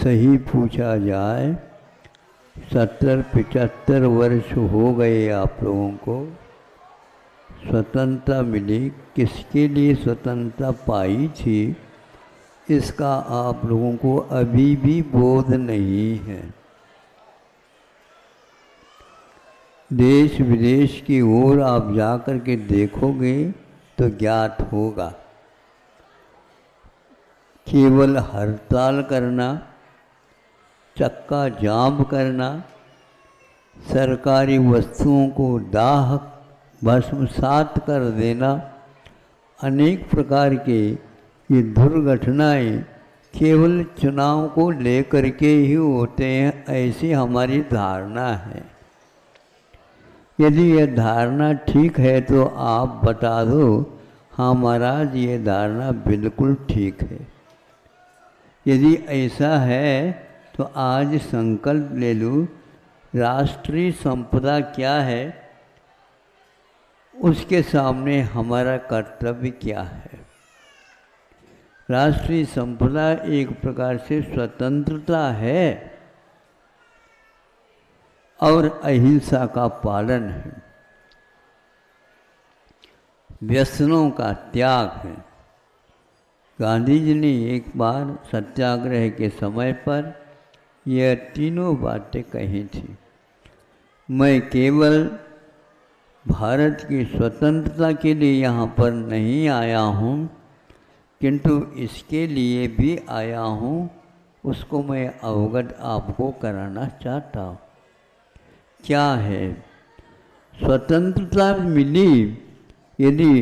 सही पूछा जाए 70-75 वर्ष हो गए आप लोगों को, स्वतंत्रता मिली, किसके लिए स्वतंत्रता पाई थी, इसका आप लोगों को अभी भी बोध नहीं है। देश विदेश की ओर आप जाकर के देखोगे तो ज्ञात होगा। केवल हड़ताल करना, चक्का जाम करना, सरकारी वस्तुओं को दाह भस्मसात कर देना, अनेक प्रकार के ये दुर्घटनाएं केवल चुनाव को लेकर के ही होते हैं, ऐसी हमारी धारणा है। यदि यह धारणा ठीक है तो आप बता दो, हाँ महाराज ये धारणा बिल्कुल ठीक है। यदि ऐसा है तो आज संकल्प ले लूँ, राष्ट्रीय संपदा क्या है, उसके सामने हमारा कर्तव्य क्या है। राष्ट्रीय संपदा एक प्रकार से स्वतंत्रता है और अहिंसा का पालन है, व्यसनों का त्याग है। गांधी जी ने एक बार सत्याग्रह के समय पर यह तीनों बातें कही थी। मैं केवल भारत की स्वतंत्रता के लिए यहाँ पर नहीं आया हूँ, किंतु इसके लिए भी आया हूँ, उसको मैं अवगत आपको कराना चाहता हूँ। क्या है? स्वतंत्रता मिली, यदि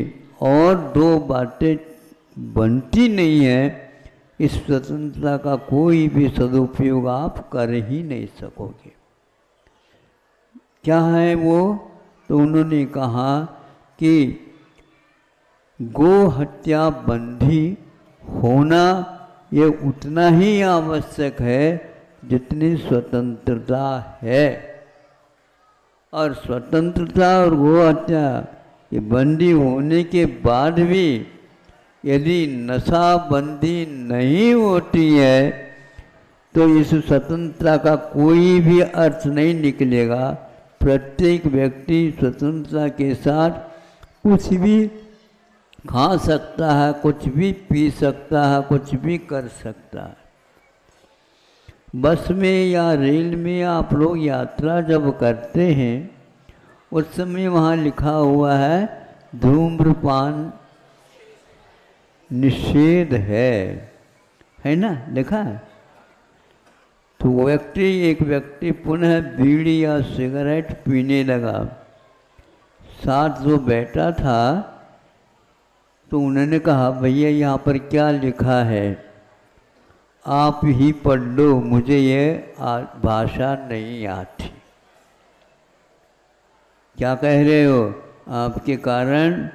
और दो बातें बनती नहीं है, इस स्वतंत्रता का कोई भी सदुपयोग आप कर ही नहीं सकोगे। क्या है वो? तो उन्होंने कहा कि गो हत्या बंदी होना ये उतना ही आवश्यक है जितनी स्वतंत्रता है। और स्वतंत्रता और गो हत्या ये बंदी होने के बाद भी यदि नशाबंदी नहीं होती है तो इस स्वतंत्रता का कोई भी अर्थ नहीं निकलेगा। प्रत्येक व्यक्ति स्वतंत्रता के साथ कुछ भी खा सकता है, कुछ भी पी सकता है, कुछ भी कर सकता है। बस में या रेल में आप लोग यात्रा जब करते हैं उस समय वहाँ लिखा हुआ है धूम्रपान निषेध है ना, लिखा है। तो एक व्यक्ति पुनः बीड़ी या सिगरेट पीने लगा। साथ जो बैठा था तो उन्होंने कहा, भैया यहाँ पर क्या लिखा है, आप ही पढ़ लो, मुझे ये भाषा नहीं आती। क्या कह रहे हो? आपके कारण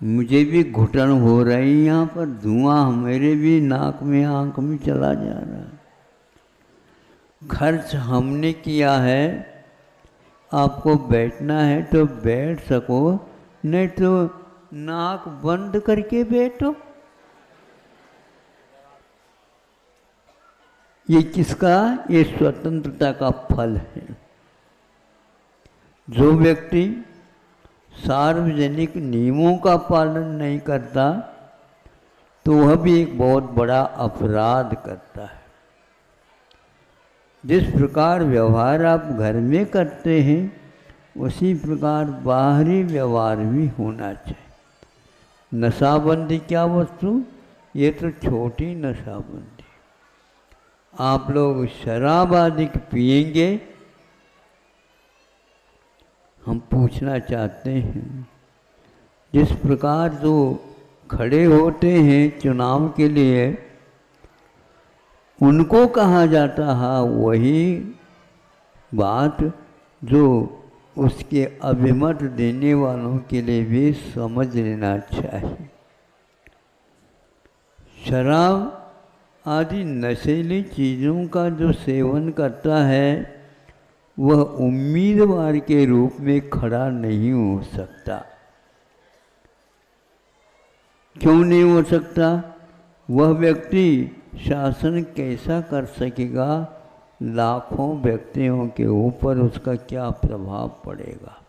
मुझे भी घुटन हो रही, यहाँ पर धुआं मेरे भी नाक में आंख में चला जा रहा है। खर्च हमने किया है, आपको बैठना है तो बैठ सको, नहीं तो नाक बंद करके बैठो। ये किसका? ये स्वतंत्रता का फल है। जो व्यक्ति सार्वजनिक नियमों का पालन नहीं करता तो वह भी एक बहुत बड़ा अपराध करता है। जिस प्रकार व्यवहार आप घर में करते हैं उसी प्रकार बाहरी व्यवहार भी होना चाहिए। नशाबंदी क्या वस्तु? ये तो छोटी नशाबंदी। आप लोग शराब आदि पिएंगे, हम पूछना चाहते हैं, जिस प्रकार जो खड़े होते हैं चुनाव के लिए उनको कहा जाता है वही बात जो उसके अभिमत देने वालों के लिए भी समझ लेना चाहिए। शराब आदि नशीली चीज़ों का जो सेवन करता है वह उम्मीदवार के रूप में खड़ा नहीं हो सकता। क्यों नहीं हो सकता? वह व्यक्ति शासन कैसा कर सकेगा, लाखों व्यक्तियों के ऊपर उसका क्या प्रभाव पड़ेगा।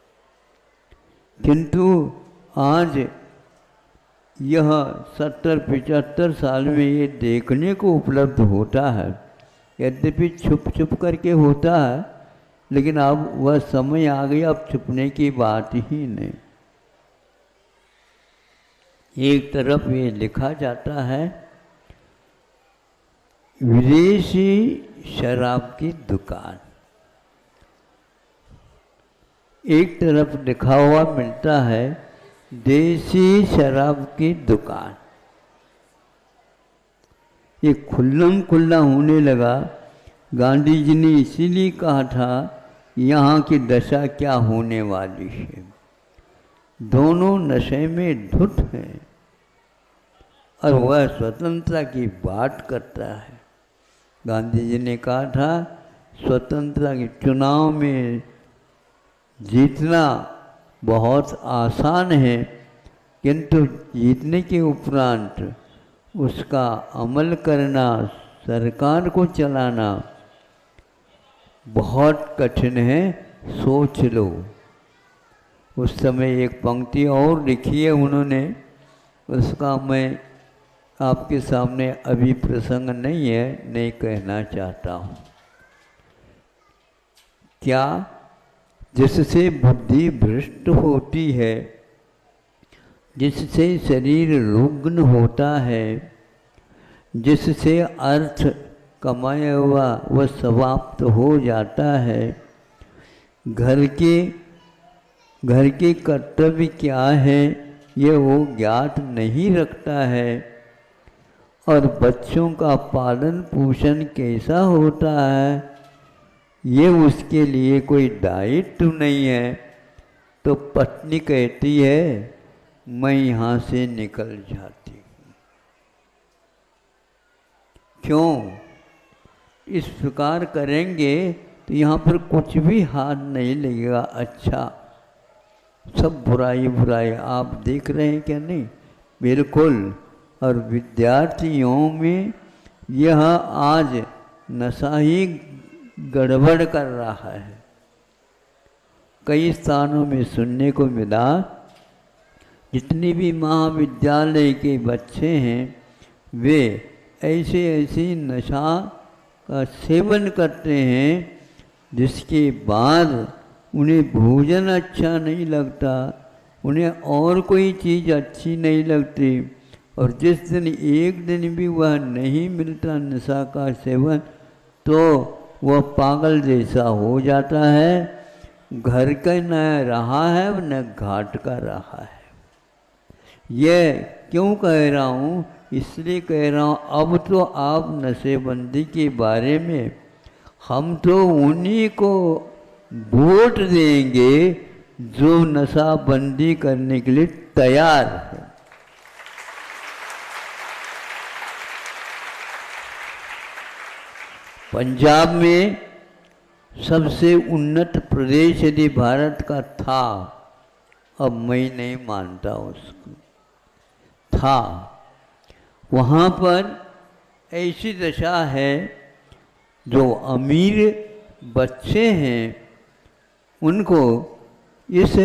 किंतु आज यह 70-75 साल में ये देखने को उपलब्ध होता है, यद्यपि छुप छुप करके होता है, लेकिन अब वह समय आ गया, अब छुपने की बात ही नहीं। एक तरफ ये लिखा जाता है विदेशी शराब की दुकान, एक तरफ लिखा हुआ मिलता है देसी शराब की दुकान। ये खुल्लम खुल्ला होने लगा। गांधी जी ने इसीलिए कहा था यहाँ की दशा क्या होने वाली है। दोनों नशे में धुत हैं और वह स्वतंत्रता की बात करता है। गांधी जी ने कहा था स्वतंत्रता के चुनाव में जीतना बहुत आसान है, किंतु जीतने के उपरांत उसका अमल करना, सरकार को चलाना बहुत कठिन है, सोच लो। उस समय एक पंक्ति और लिखी है उन्होंने, उसका मैं आपके सामने अभी प्रसंग नहीं है, नहीं कहना चाहता हूँ। क्या? जिससे बुद्धि भ्रष्ट होती है, जिससे शरीर रुग्ण होता है, जिससे अर्थ कमाया हुआ वह समाप्त हो जाता है, घर के कर्तव्य क्या है ये वो ज्ञात नहीं रखता है, और बच्चों का पालन पोषण कैसा होता है ये उसके लिए कोई दायित्व नहीं है, तो पत्नी कहती है मैं यहाँ से निकल जाती हूँ। क्यों? इस प्रकार करेंगे तो यहाँ पर कुछ भी हाथ नहीं लगेगा। अच्छा, सब बुराई बुराई आप देख रहे हैं क्या? नहीं, बिल्कुल। और विद्यार्थियों में यह आज नशा ही गड़बड़ कर रहा है। कई स्थानों में सुनने को मिला, जितने भी महाविद्यालय के बच्चे हैं वे ऐसे नशा का सेवन करते हैं जिसके बाद उन्हें भोजन अच्छा नहीं लगता, उन्हें और कोई चीज़ अच्छी नहीं लगती, और जिस दिन एक दिन भी वह नहीं मिलता नशा का सेवन तो वह पागल जैसा हो जाता है। घर का न रहा है न घाट का रहा है। ये क्यों कह रहा हूँ? इसलिए कह रहा हूँ अब तो आप नशेबंदी के बारे में हम तो उन्हीं को वोट देंगे जो नशाबंदी करने के लिए तैयार है। पंजाब में सबसे उन्नत प्रदेश यदि भारत का था, अब मैं नहीं मानता उसको, था, वहाँ पर ऐसी दशा है जो अमीर बच्चे हैं उनको इस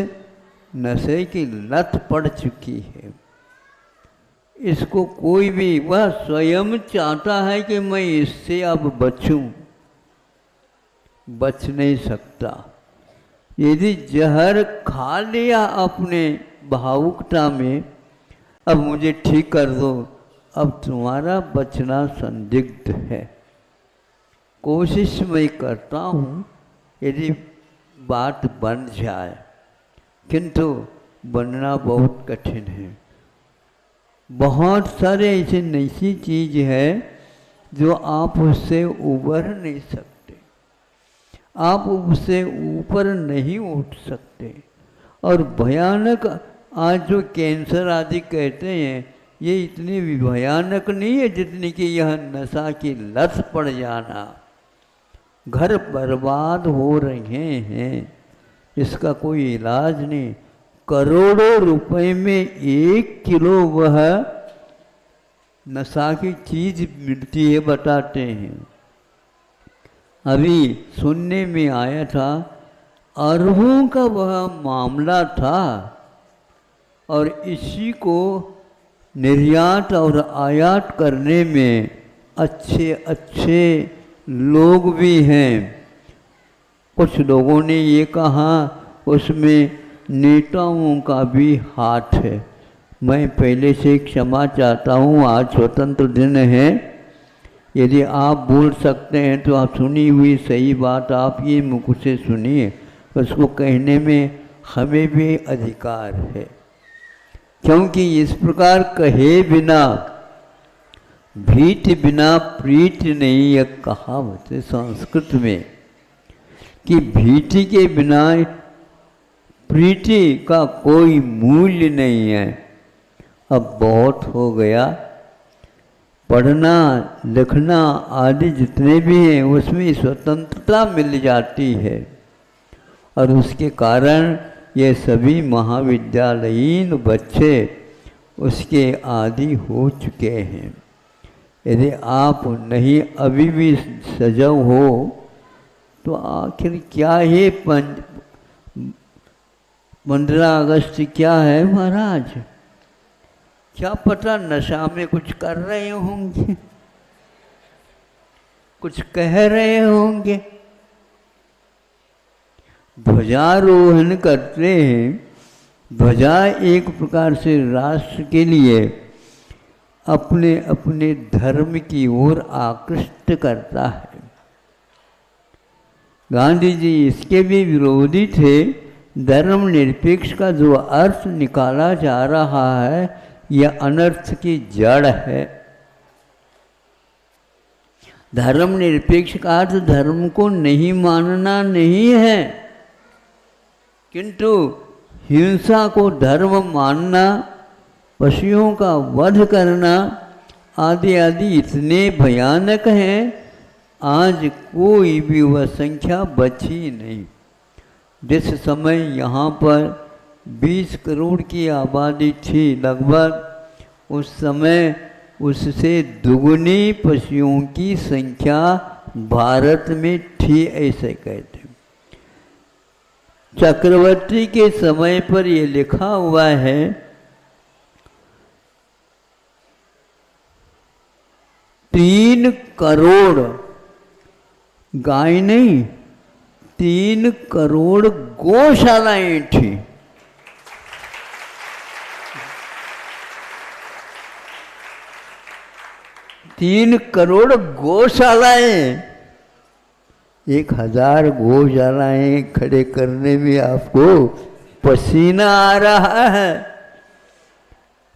नशे की लत पड़ चुकी है। इसको कोई भी, वह स्वयं चाहता है कि मैं इससे अब बचूं, बच नहीं सकता। यदि जहर खा लिया अपने भावुकता में, अब मुझे ठीक कर दो, अब तुम्हारा बचना संदिग्ध है। कोशिश मैं करता हूँ यदि बात बन जाए, किंतु बनना बहुत कठिन है। बहुत सारे ऐसे नई चीज़ है जो आप उससे उबर नहीं सकते, आप उससे ऊपर नहीं उठ सकते। और भयानक आज जो कैंसर आदि कहते हैं ये इतनी भी भयानक नहीं है जितनी कि यह नशा की लत पड़ जाना। घर बर्बाद हो रहे हैं, इसका कोई इलाज नहीं। करोड़ों रुपए में 1 किलो वह नशा की चीज मिलती है बताते हैं। अभी सुनने में आया था अरबों का वह मामला था और इसी को निर्यात और आयात करने में अच्छे अच्छे लोग भी हैं। कुछ लोगों ने ये कहा उसमें नेताओं का भी हाथ है। मैं पहले से क्षमा चाहता हूँ, आज स्वतंत्र दिन है, यदि आप बोल सकते हैं तो आप सुनी हुई सही बात आप ये मुख से सुनिए, उसको कहने में हमें भी अधिकार है। क्योंकि इस प्रकार कहे बिना भीत बिना प्रीत नहीं, यह कहावत है संस्कृत में कि भीति के बिना प्रीति का कोई मूल्य नहीं है। अब बहुत हो गया, पढ़ना लिखना आदि जितने भी हैं उसमें स्वतंत्रता मिल जाती है और उसके कारण ये सभी महाविद्यालयीन बच्चे उसके आदी हो चुके हैं। यदि आप नहीं अभी भी सजग हो तो आखिर क्या है 15 अगस्त क्या है महाराज? क्या पता नशा में कुछ कर रहे होंगे, कुछ कह रहे होंगे। ध्वजारोहण करते हैं। ध्वजा एक प्रकार से राष्ट्र के लिए अपने अपने धर्म की ओर आकृष्ट करता है। गांधी जी इसके भी विरोधी थे। धर्मनिरपेक्ष का जो अर्थ निकाला जा रहा है यह अनर्थ की जड़ है। धर्मनिरपेक्ष का अर्थ धर्म को नहीं मानना नहीं है, किंतु हिंसा को धर्म मानना, पशुओं का वध करना आदि आदि इतने भयानक हैं, आज कोई भी वह संख्या बची नहीं। जिस समय यहाँ पर 20 करोड़ की आबादी थी लगभग, उस समय उससे दुगुनी पशुओं की संख्या भारत में थी, ऐसे कहते। चक्रवर्ती के समय पर यह लिखा हुआ है 3 करोड़ गाय नहीं, 3 करोड़ गौशालाएं थी। तीन करोड़ गौशालाएं, 1000 गौशालाएं खड़े करने में आपको पसीना आ रहा है।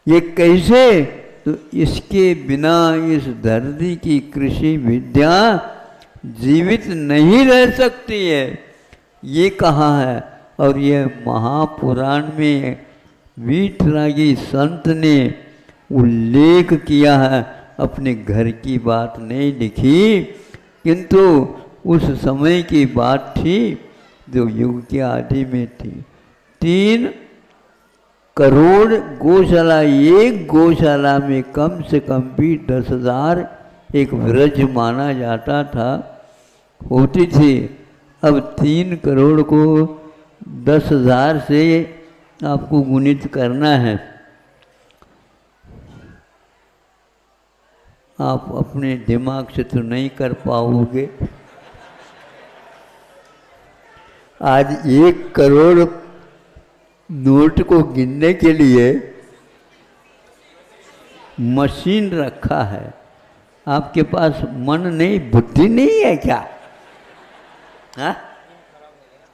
ये कैसे? तो इसके बिना इस धरती की कृषि विद्या जीवित नहीं रह सकती है, ये कहा है। और ये महापुराण में वीतरागी संत ने उल्लेख किया है, अपने घर की बात नहीं लिखी, किंतु उस समय की बात थी जो युग के आदि में थी। 3 करोड़ गौशाला, एक गौशाला में कम से कम भी 10,000 एक व्रज माना जाता था, होती थी। अब 3 करोड़ को 10,000 से आपको गुणित करना है। आप अपने दिमाग से तो नहीं कर पाओगे। आज 1 करोड़ नोट को गिनने के लिए मशीन रखा है। आपके पास मन नहीं, बुद्धि नहीं है क्या? हाँ,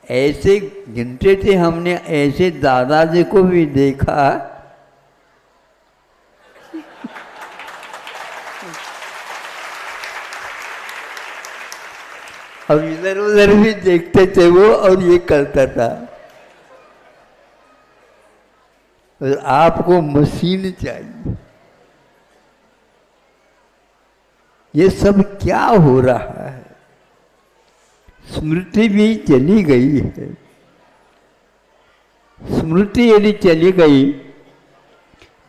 ऐसे गिनते थे हमने, ऐसे दादाजी को भी देखा। अब इधर उधर भी देखते थे वो, और ये करता था। और आपको मशीन चाहिए। ये सब क्या हो रहा है? स्मृति भी चली गई है। स्मृति यदि चली गई,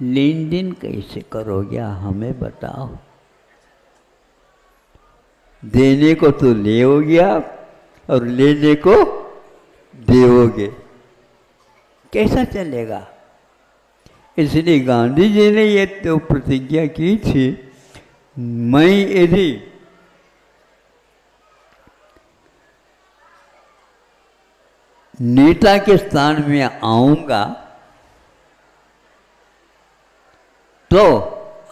लेन देन कैसे करोगे हमें बताओ। देने को तो लेओगे आप और लेने को देओगे, कैसा चलेगा। इसलिए गांधी जी ने ये तो प्रतिज्ञा की थी, मैं यदि नेता के स्थान में आऊंगा तो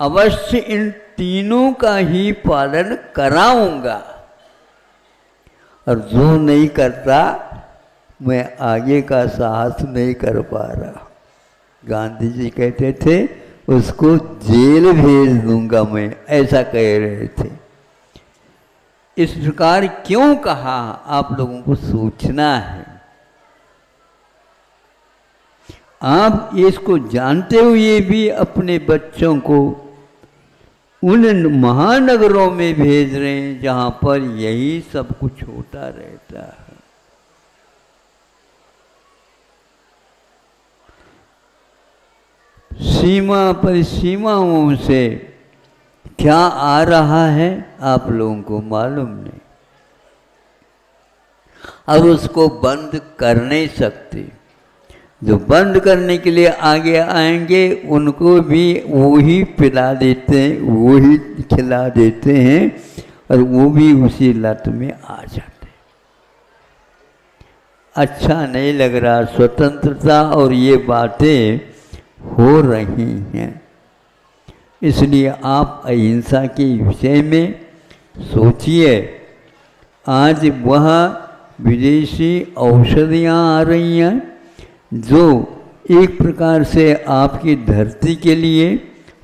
अवश्य इन तीनों का ही पालन कराऊंगा, और जो नहीं करता मैं आगे का साहस नहीं कर पा रहा। गांधी जी कहते थे उसको जेल भेज दूंगा मैं, ऐसा कह रहे थे। इस प्रकार क्यों कहा आप लोगों को सोचना है। आप इसको जानते हुए भी अपने बच्चों को उन महानगरों में भेज रहे हैं जहां पर यही सब कुछ होता रहता है। सीमा पर सीमाओं से क्या आ रहा है आप लोगों को मालूम नहीं, और उसको बंद कर नहीं सकते। जो बंद करने के लिए आगे आएंगे उनको भी वो ही पिला देते हैं, वो ही खिला देते हैं, और वो भी उसी लत में आ जाते हैं। अच्छा नहीं लग रहा स्वतंत्रता, और ये बातें हो रही हैं। इसलिए आप अहिंसा के विषय में सोचिए। आज वह विदेशी औषधियाँ आ रही हैं जो एक प्रकार से आपकी धरती के लिए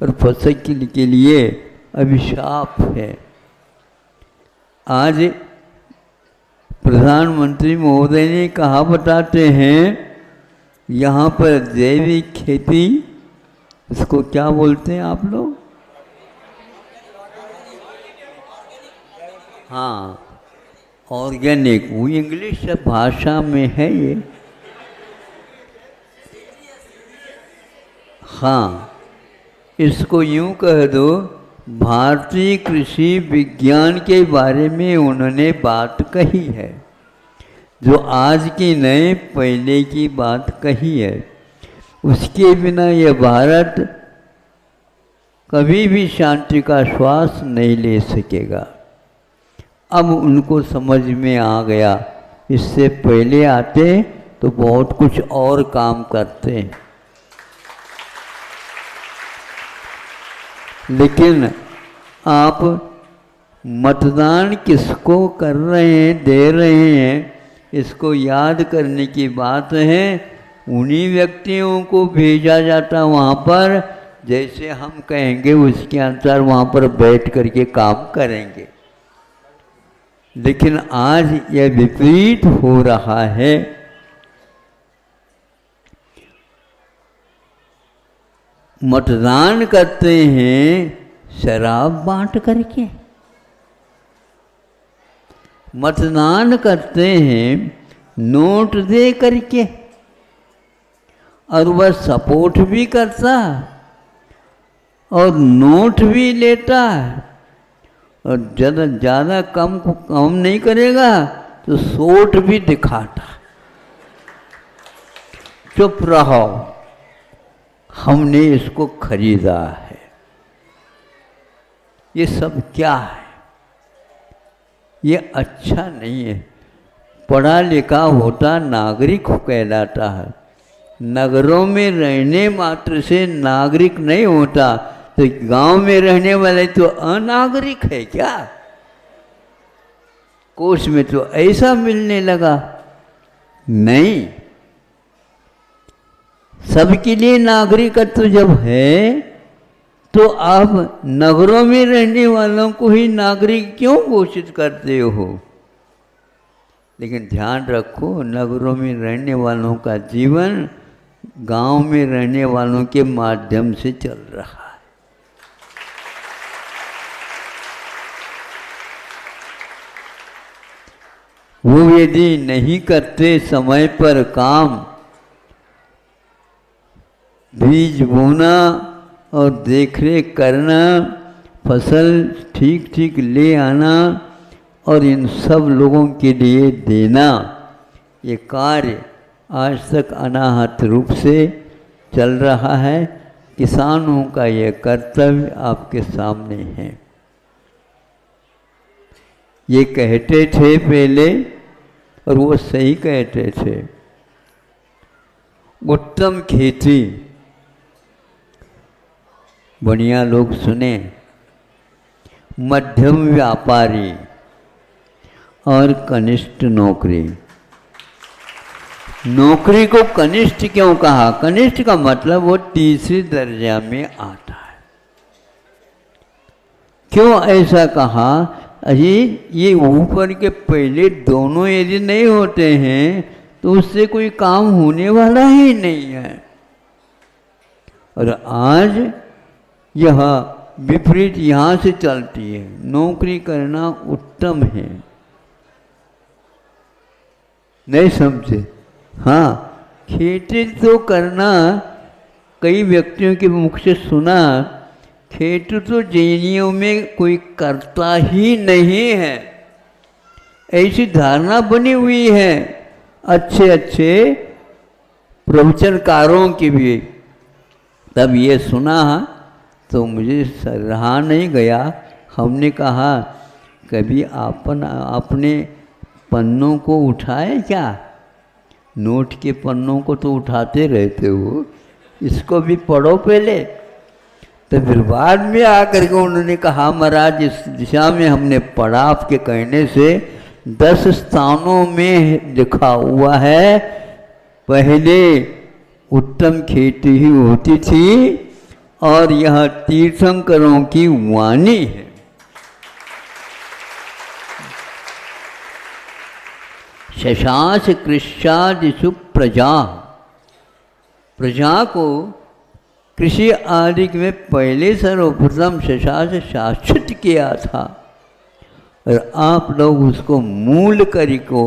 और फसल के लिए अभिशाप है। आज प्रधानमंत्री महोदय ने कहा बताते हैं, यहाँ पर जैविक खेती, इसको क्या बोलते हैं आप लोग? हाँ, ऑर्गेनिक, वो इंग्लिश भाषा में है ये। हाँ, इसको यूँ कह दो, भारतीय कृषि विज्ञान के बारे में उन्होंने बात कही है, जो आज की नए पहले की बात कही है। उसके बिना यह भारत कभी भी शांति का श्वास नहीं ले सकेगा। अब उनको समझ में आ गया, इससे पहले आते तो बहुत कुछ और काम करते हैं। लेकिन आप मतदान किसको कर रहे हैं, दे रहे हैं, इसको याद करने की बात है। उन्हीं व्यक्तियों को भेजा जाता वहाँ पर, जैसे हम कहेंगे उसके अनुसार वहाँ पर बैठ करके काम करेंगे। लेकिन आज यह विपरीत हो रहा है। मतदान करते हैं शराब बांट करके, मतदान करते हैं नोट दे करके, और वह सपोर्ट भी करता और नोट भी लेता, और ज़्यादा कम नहीं करेगा तो सोट भी दिखाता। चुप रहो, हमने इसको खरीदा है। ये सब क्या है? ये अच्छा नहीं है। पढ़ा लिखा होता नागरिक कहलाता है। नगरों में रहने मात्र से नागरिक नहीं होता, तो गांव में रहने वाले तो अनागरिक है क्या? कोष में तो ऐसा मिलने लगा। नहीं, सबके लिए नागरिकत्व जब है तो आप नगरों में रहने वालों को ही नागरिक क्यों घोषित करते हो? लेकिन ध्यान रखो, नगरों में रहने वालों का जीवन गांव में रहने वालों के माध्यम से चल रहा है। वो यदि नहीं करते समय पर काम, बीज बोना और देखरेख करना, फसल ठीक ठीक ले आना और इन सब लोगों के लिए देना, ये कार्य आज तक अनाहत रूप से चल रहा है। किसानों का ये कर्तव्य आपके सामने है। ये कहते थे पहले, और वो सही कहते थे, उत्तम खेती, बढ़िया लोग सुने, मध्यम व्यापारी और कनिष्ठ नौकरी। नौकरी को कनिष्ठ क्यों कहा? कनिष्ठ का मतलब वो तीसरे दर्जा में आता है। क्यों ऐसा कहा? अजी ये ऊपर के पहले दोनों यदि नहीं होते हैं तो उससे कोई काम होने वाला ही नहीं है। और आज यह विपरीत यहाँ से चलती है। नौकरी करना उत्तम है। नहीं समझे? हाँ, खेती तो करना, कई व्यक्तियों के मुख से सुना, खेती तो जैनियों में कोई करता ही नहीं है, ऐसी धारणा बनी हुई है अच्छे अच्छे प्रवचनकारों की भी। तब ये सुना तो मुझे रहा नहीं गया। हमने कहा कभी अपने पन्नों को उठाए क्या? नोट के पन्नों को तो उठाते रहते हो, इसको भी पढ़ो पहले। तो फिर बाद में आकर के उन्होंने कहा महाराज इस दिशा में हमने पढ़ा, आपके कहने से 10 स्थानों में लिखा हुआ है पहले उत्तम खेती ही होती थी और यह तीर्थंकरों की वाणी है। शशांस कृष्यादिषु प्रजा, प्रजा को कृषि आदि में पहले सर्वप्रथम शशांस शासित किया था और आप लोग उसको मूल करी को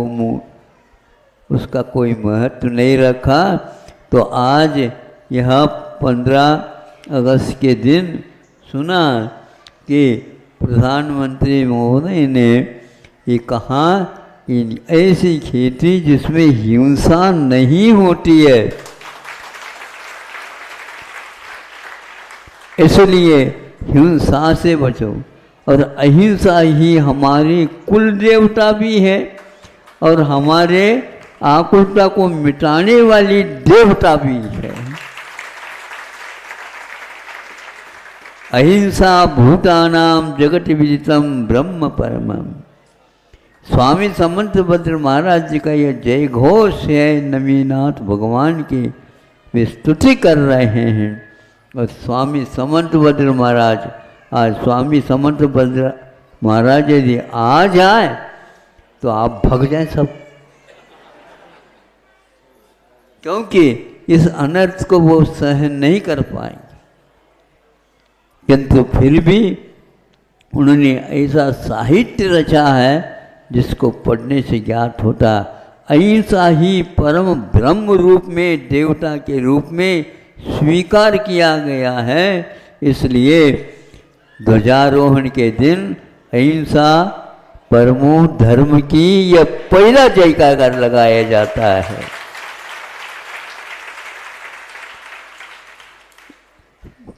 उसका कोई महत्व नहीं रखा। तो आज यह 15 अगस्त के दिन सुना कि प्रधानमंत्री महोदय ने ये कहा कि ऐसी खेती जिसमें हिंसा नहीं होती है, इसलिए हिंसा से बचो। और अहिंसा ही हमारी कुल देवता भी है और हमारे आकुलता को मिटाने वाली देवता भी है। अहिंसा भूतानाम जगत विदितम ब्रह्म परमम। स्वामी समंतभद्र महाराज जी का यह जय घोष है। नवीनाथ भगवान की वे स्तुति कर रहे हैं। और स्वामी समंतभद्र महाराज, आज स्वामी समंतभद्र महाराज यदि आ जाए तो आप भग जाए सब, क्योंकि इस अनर्थ को वो सहन नहीं कर पाएंगे। किंतु फिर भी उन्होंने ऐसा साहित्य रचा है जिसको पढ़ने से ज्ञात होता अहिंसा ही परम ब्रह्म रूप में, देवता के रूप में स्वीकार किया गया है। इसलिए ध्वजारोहण के दिन अहिंसा परमो धर्म की यह पहला जयकार लगाया जाता है।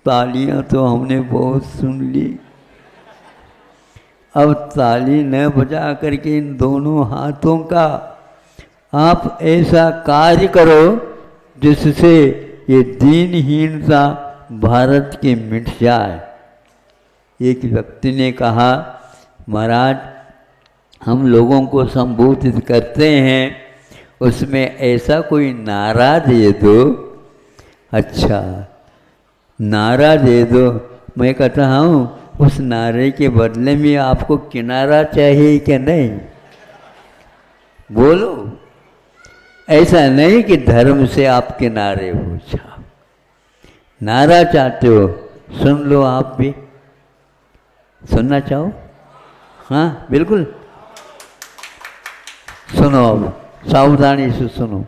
तालियां तो हमने बहुत सुन ली, अब ताली न बजा करके इन दोनों हाथों का आप ऐसा कार्य करो जिससे ये दीनहीनता भारत की मिट जाए। एक व्यक्ति ने कहा महाराज हम लोगों को संबोधित करते हैं उसमें ऐसा कोई नारा दे दो। अच्छा नारा दे दो। मैं कहता हूँ उस नारे के बदले में आपको किनारा चाहिए क्या? नहीं बोलो। ऐसा नहीं कि धर्म से आप किनारे हो जाओ। नारा चाहते हो सुन लो, आप भी सुनना चाहो? हाँ बिल्कुल सुनो, अब सावधानी से सुनो।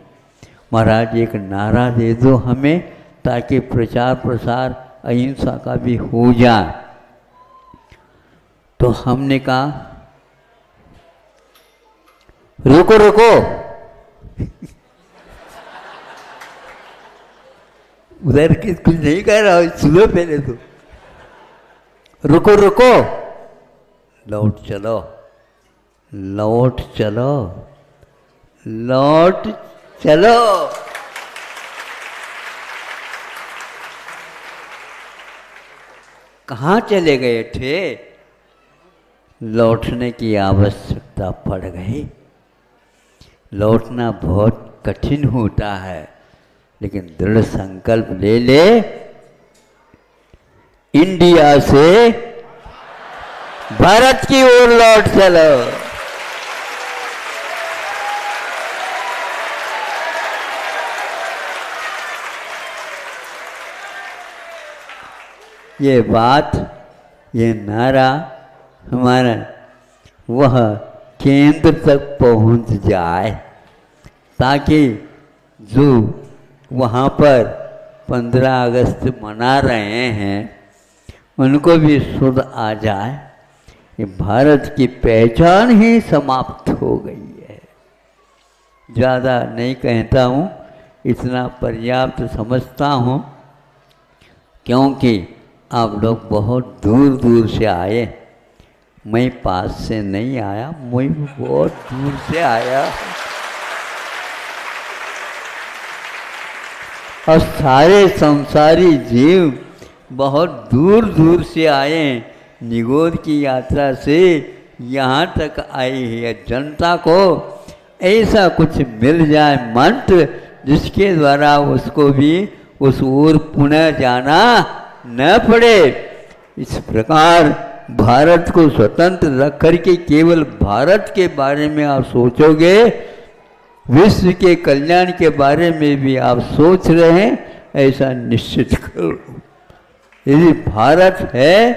महाराज एक नारा दे दो हमें ताकि प्रचार प्रसार अहिंसा का भी हो जाए। तो हमने कहा रुको रुको उधर कुछ नहीं कह रहा हूं, सुनो पहले तो। रुको रुको, लौट चलो, लौट चलो, लौट चलो। कहाँ चले गए थे? लौटने की आवश्यकता पड़ गई। लौटना बहुत कठिन होता है, लेकिन दृढ़ संकल्प ले ले, इंडिया से भारत की ओर लौट चलो। ये बात, ये नारा हमारा वह केंद्र तक पहुंच जाए, ताकि जो वहाँ पर 15 अगस्त मना रहे हैं उनको भी सुध आ जाए कि भारत की पहचान ही समाप्त हो गई है। ज़्यादा नहीं कहता हूँ, इतना पर्याप्त समझता हूँ, क्योंकि आप लोग बहुत दूर दूर से आए। मैं पास से नहीं आया, मैं बहुत दूर से आया। और सारे संसारी जीव बहुत दूर दूर से आए। निगोद की यात्रा से यहाँ तक आई है जनता को ऐसा कुछ मिल जाए मंत्र, जिसके द्वारा उसको भी उस ओर पुनः जाना न पड़े। इस प्रकार भारत को स्वतंत्र रख करके केवल भारत के बारे में आप सोचोगे, विश्व के कल्याण के बारे में भी आप सोच रहे हैं, ऐसा निश्चित करो। यदि भारत है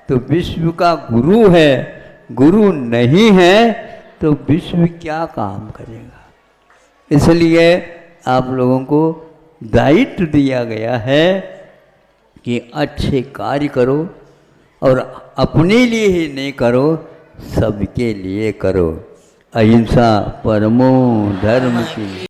तो विश्व का गुरु है, गुरु नहीं है तो विश्व क्या काम करेगा। इसलिए आप लोगों को दायित्व दिया गया है कि अच्छे कार्य करो, और अपने लिए ही नहीं करो, सबके लिए करो। अहिंसा परमो धर्म की।